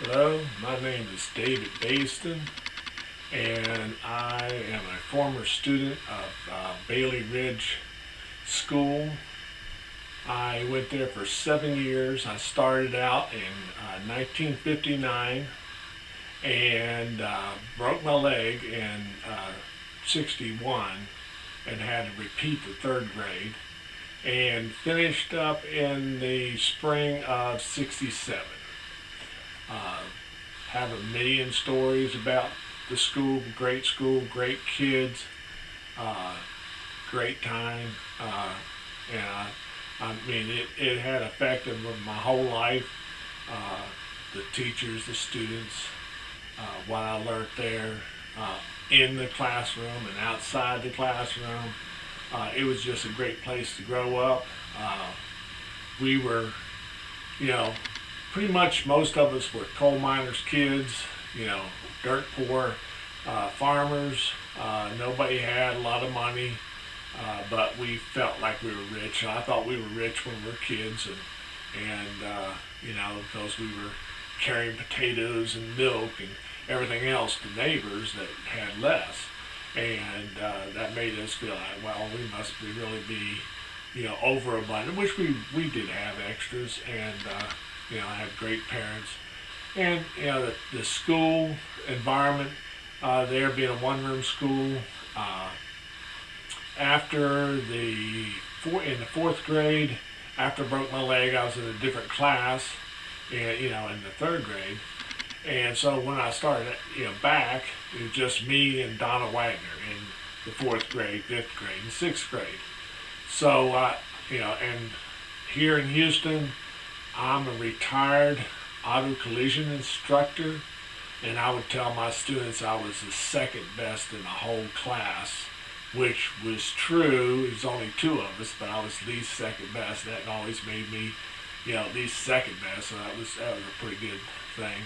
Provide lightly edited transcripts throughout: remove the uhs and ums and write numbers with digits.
Hello, my name is David Baisden, and I am a former student of Bailey Ridge School. I went there for 7 years. I started out in 1959 and broke my leg in 61 and had to repeat the third grade and finished up in the spring of 67. Uh, have a million stories about the school, great kids, uh, great time. And I mean, it had effect on my whole life. Uh, the teachers, the students, what I learned there in the classroom and outside the classroom. It was just a great place to grow up. We were, you know, pretty much most of us were coal miners' kids, dirt poor farmers. Nobody had a lot of money, but we felt like we were rich. I thought we were rich when we were kids, and because we were carrying potatoes and milk and everything else to neighbors that had less, and that made us feel like, well, we must really be, overabundant, which we did have extras, and I had great parents, and the school environment there being a one-room school. After in the fourth grade, after I broke my leg, I was in a different class, and in the third grade, and so when I started, back, it was just me and Donna Wagner in the fourth grade, fifth grade, and sixth grade. So and here in Houston, I'm a retired auto collision instructor, and I would tell my students I was the second best in the whole class, which was true. There's only two of us, but I was the second best. That always made me, the second best, so that was a pretty good thing.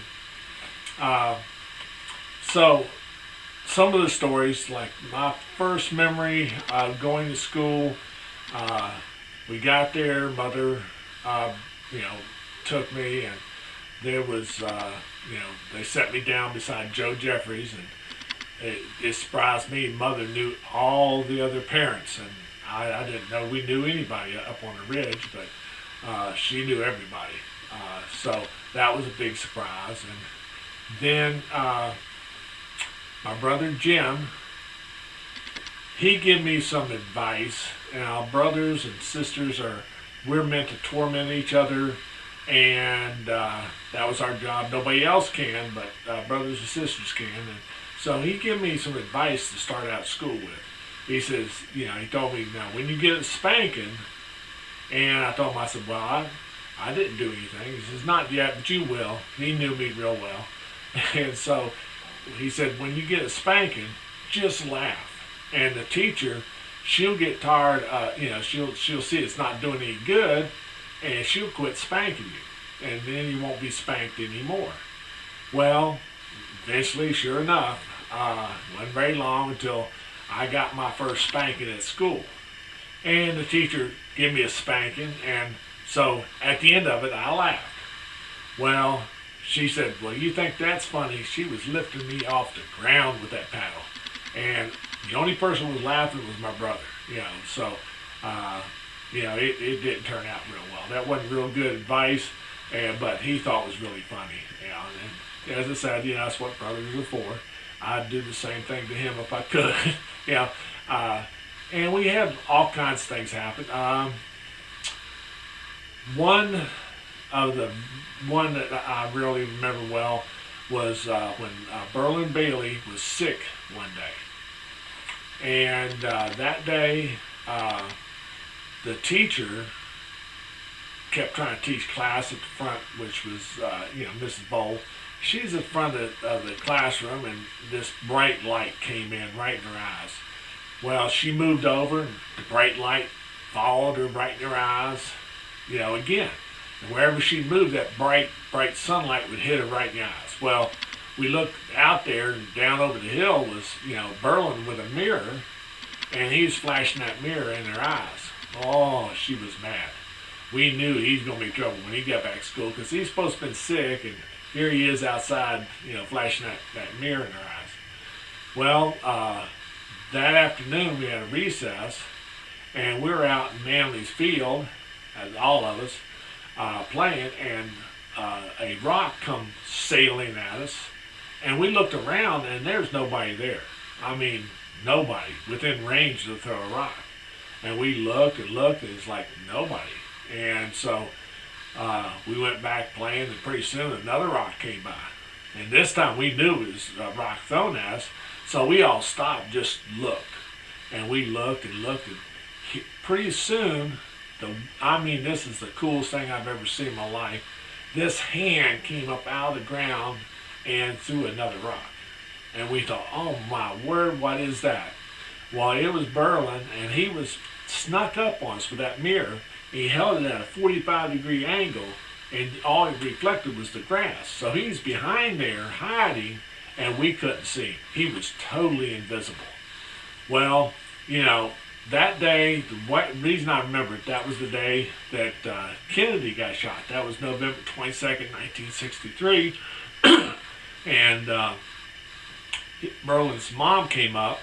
So some of the stories, like my first memory of going to school, we got there, mother, you know, took me, and there was, they set me down beside Joe Jeffries, and it surprised me. Mother knew all the other parents, and I didn't know we knew anybody up on the ridge, but she knew everybody. So that was a big surprise. And then my brother Jim, he gave me some advice, and our brothers and sisters we're meant to torment each other, and that was our job. Nobody else can, but brothers and sisters can. And so he gave me some advice to start out school with. He says, he told me, now when you get a spanking, and I told him, I said, well, I didn't do anything. He says, not yet, but you will. He knew me real well. And so he said, when you get a spanking, just laugh. And the teacher, she'll get tired, she'll see it's not doing any good, and she'll quit spanking you. And then you won't be spanked anymore. Well, eventually, sure enough, it wasn't very long until I got my first spanking at school. And the teacher gave me a spanking, and so at the end of it, I laughed. Well, she said, well, you think that's funny? She was lifting me off the ground with that paddle. And the only person who was laughing was my brother, So, it didn't turn out real well. That wasn't real good advice, but he thought it was really funny, And as I said, that's what brothers are for. I'd do the same thing to him if I could, and we had all kinds of things happen. One that I really remember well was when Berlin Bailey was sick one day. And that day, the teacher kept trying to teach class at the front, which was, Mrs. Bowl. She's in front of the classroom, and this bright light came in right in her eyes. Well, she moved over, and the bright light followed her right in her eyes, again. And wherever she moved, that bright sunlight would hit her right in the eyes. Well, we looked out there, and down over the hill was, Berlin with a mirror, and he was flashing that mirror in her eyes. Oh, she was mad. We knew he's going to be in trouble when he got back to school, because he's supposed to have been sick, and here he is outside, flashing that mirror in our eyes. Well, that afternoon we had a recess, and we were out in Manley's field, as all of us, playing, and a rock come sailing at us, and we looked around, and there's nobody there. I mean, nobody within range to throw a rock. And we looked and looked, and it's like nobody. And so we went back playing, and pretty soon another rock came by. And this time we knew it was a rock thrown at us, so we all stopped, just looked. And we looked and looked, and pretty soon, this is the coolest thing I've ever seen in my life. This hand came up out of the ground and threw another rock. And we thought, oh my word, what is that? Well, it was Berlin, and he was snuck up on us with that mirror. He held it at a 45-degree angle, and all it reflected was the grass. So he's behind there hiding, and we couldn't see him. He was totally invisible. Well, that day, the reason I remember it, that was the day that Kennedy got shot. That was November 22nd, 1963. And Merlin's mom came up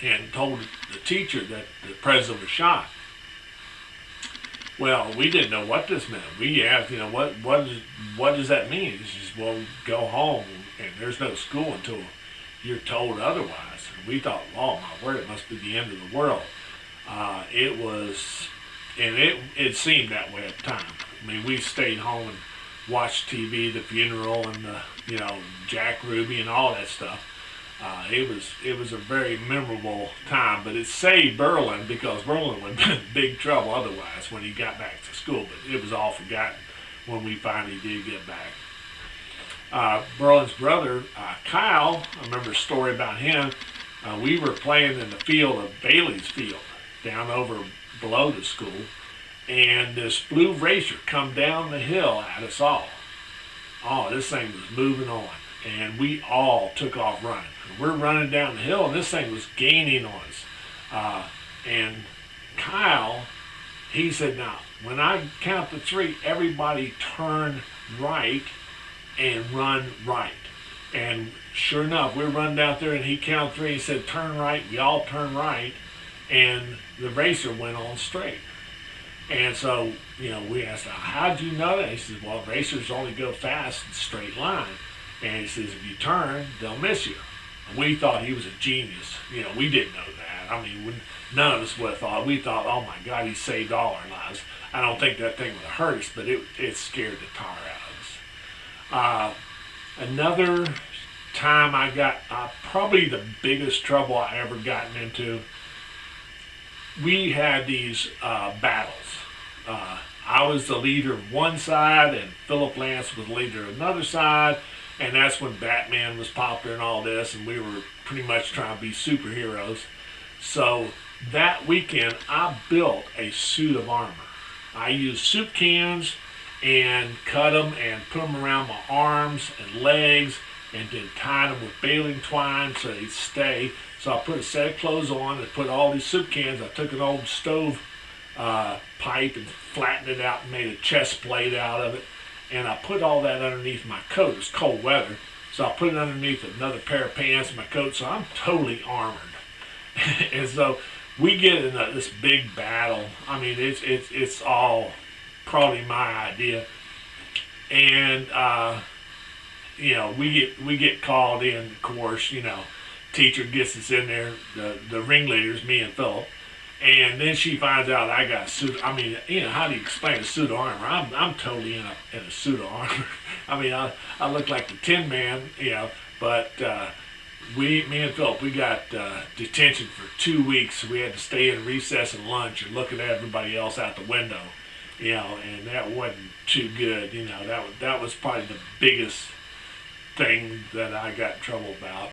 and told the teacher that the president was shot. Well, we didn't know what this meant. We asked, what does that mean? He says, well, go home, and there's no school until you're told otherwise. And we thought, oh my word, it must be the end of the world. It was, and it seemed that way at the time. I mean, we stayed home and watched TV, the funeral, and Jack Ruby and all that stuff. It was a very memorable time, but it saved Berlin, because Berlin would have been in big trouble otherwise when he got back to school. But it was all forgotten when we finally did get back. Berlin's brother, Kyle, I remember a story about him. We were playing in the field of Bailey's field down over below the school, and this blue racer come down the hill at us all. Oh, this thing was moving on, and we all took off running. We're running down the hill, and this thing was gaining on us. And Kyle, he said, now, when I count to 3, everybody turn right and run right. And sure enough, we're running down there, and he counted 3, he said, turn right. We all turned right, and the racer went on straight. And so, we asked, how'd you know that? He says, well, racers only go fast in a straight line. And he says, if you turn, they'll miss you. And we thought he was a genius. We didn't know that. I mean, none of us would have thought. We thought, oh my God, he saved all our lives. I don't think that thing would have hurt us, but it scared the tar out of us. Another time I got probably the biggest trouble I ever gotten into, we had these battles. I was the leader of one side, and Philip Lance was the leader of another side, and that's when Batman was popular and all this, and we were pretty much trying to be superheroes. So that weekend, I built a suit of armor. I used soup cans and cut them and put them around my arms and legs, and then tied them with baling twine so they'd stay. So I put a set of clothes on and put all these soup cans. I took an old stove pipe and flattened it out and made a chest plate out of it. And I put all that underneath my coat. It was cold weather. So I put it underneath another pair of pants and my coat. So I'm totally armored. And so we get in this big battle. I mean, it's all probably my idea. And, we get called in, of course, teacher gets us in there, the ringleaders, me and Philip. And then she finds out I got a suit. I mean, how do you explain a suit of armor? I'm totally in a suit of armor. I mean, I look like the Tin Man, but me and Philip, we got detention for 2 weeks. We had to stay in recess and lunch and looking at everybody else out the window, and that wasn't too good. That was probably the biggest thing that I got in trouble about.